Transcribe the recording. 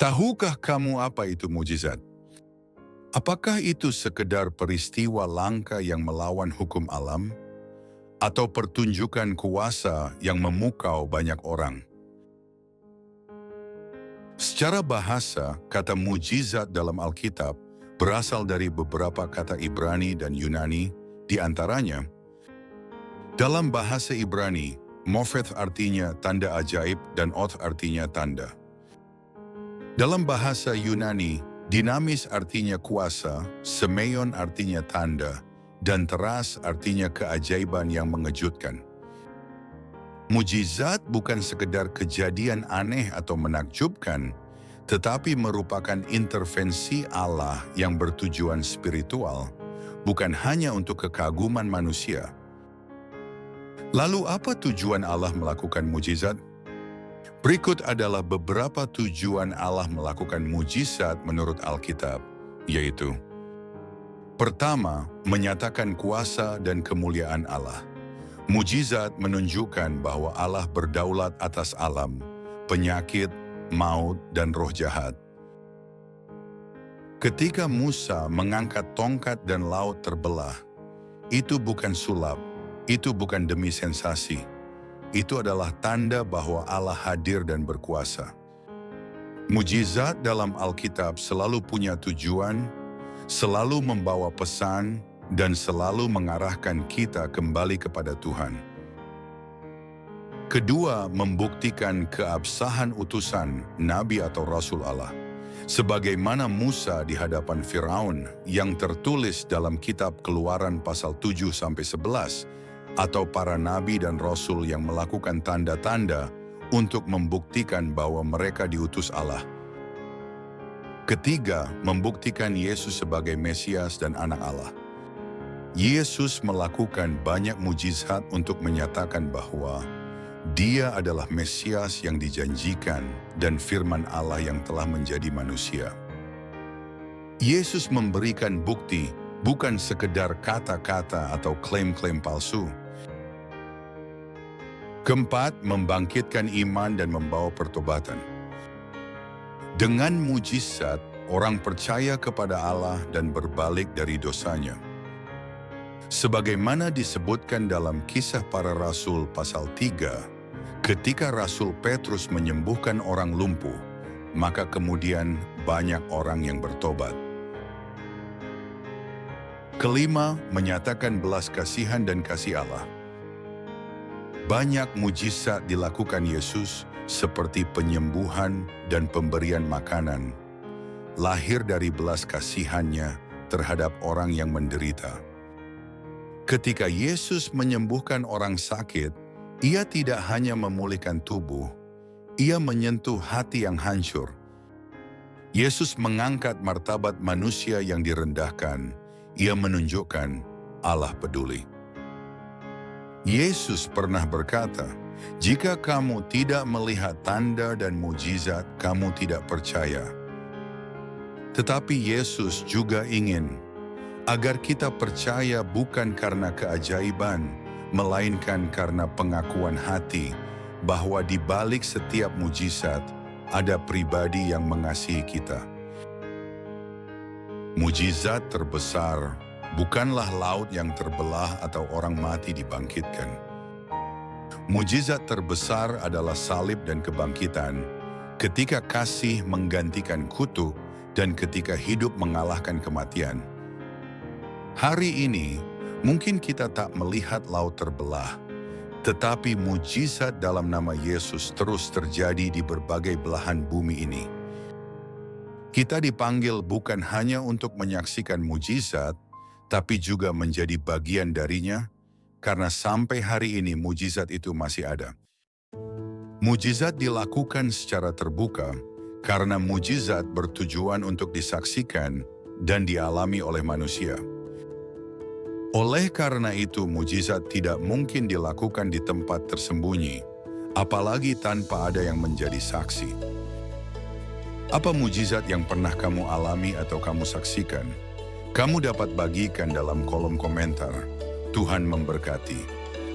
Tahukah kamu apa itu mujizat? Apakah itu sekedar peristiwa langka yang melawan hukum alam? Atau pertunjukan kuasa yang memukau banyak orang? Secara bahasa, kata mujizat dalam Alkitab berasal dari beberapa kata Ibrani dan Yunani, di antaranya, dalam bahasa Ibrani, mofeth artinya tanda ajaib dan oth artinya tanda. Dalam bahasa Yunani, dinamis artinya kuasa, semeion artinya tanda, dan teras artinya keajaiban yang mengejutkan. Mujizat bukan sekedar kejadian aneh atau menakjubkan, tetapi merupakan intervensi Allah yang bertujuan spiritual, bukan hanya untuk kekaguman manusia. Lalu apa tujuan Allah melakukan mujizat? Berikut adalah beberapa tujuan Allah melakukan mujizat menurut Alkitab, yaitu: pertama, menyatakan kuasa dan kemuliaan Allah. Mujizat menunjukkan bahwa Allah berdaulat atas alam, penyakit, maut, dan roh jahat. Ketika Musa mengangkat tongkat dan laut terbelah, itu bukan sulap, itu bukan demi sensasi. Itu adalah tanda bahwa Allah hadir dan berkuasa. Mujizat dalam Alkitab selalu punya tujuan, selalu membawa pesan, dan selalu mengarahkan kita kembali kepada Tuhan. Kedua, membuktikan keabsahan utusan, nabi atau rasul Allah. Sebagaimana Musa di hadapan Firaun yang tertulis dalam kitab Keluaran pasal 7-11, atau para nabi dan rasul yang melakukan tanda-tanda untuk membuktikan bahwa mereka diutus Allah. Ketiga, membuktikan Yesus sebagai Mesias dan Anak Allah. Yesus melakukan banyak mujizat untuk menyatakan bahwa Dia adalah Mesias yang dijanjikan dan firman Allah yang telah menjadi manusia. Yesus memberikan bukti bukan sekedar kata-kata atau klaim-klaim palsu. Keempat, membangkitkan iman dan membawa pertobatan. Dengan mujizat, orang percaya kepada Allah dan berbalik dari dosanya. Sebagaimana disebutkan dalam Kisah Para Rasul pasal 3, ketika Rasul Petrus menyembuhkan orang lumpuh, maka kemudian banyak orang yang bertobat. Kelima, menyatakan belas kasihan dan kasih Allah. Banyak mujizat dilakukan Yesus seperti penyembuhan dan pemberian makanan, lahir dari belas kasihannya terhadap orang yang menderita. Ketika Yesus menyembuhkan orang sakit, Ia tidak hanya memulihkan tubuh, Ia menyentuh hati yang hancur. Yesus mengangkat martabat manusia yang direndahkan. Ia menunjukkan Allah peduli. Yesus pernah berkata, "Jika kamu tidak melihat tanda dan mujizat, kamu tidak percaya." Tetapi Yesus juga ingin agar kita percaya bukan karena keajaiban, melainkan karena pengakuan hati bahwa di balik setiap mujizat ada pribadi yang mengasihi kita. Mujizat terbesar bukanlah laut yang terbelah atau orang mati dibangkitkan. Mujizat terbesar adalah salib dan kebangkitan, ketika kasih menggantikan kutuk dan ketika hidup mengalahkan kematian. Hari ini, mungkin kita tak melihat laut terbelah, tetapi mujizat dalam nama Yesus terus terjadi di berbagai belahan bumi ini. Kita dipanggil bukan hanya untuk menyaksikan mujizat, tapi juga menjadi bagian darinya, karena sampai hari ini mujizat itu masih ada. Mujizat dilakukan secara terbuka, karena mujizat bertujuan untuk disaksikan dan dialami oleh manusia. Oleh karena itu, mujizat tidak mungkin dilakukan di tempat tersembunyi, apalagi tanpa ada yang menjadi saksi. Apa mujizat yang pernah kamu alami atau kamu saksikan? Kamu dapat bagikan dalam kolom komentar. Tuhan memberkati.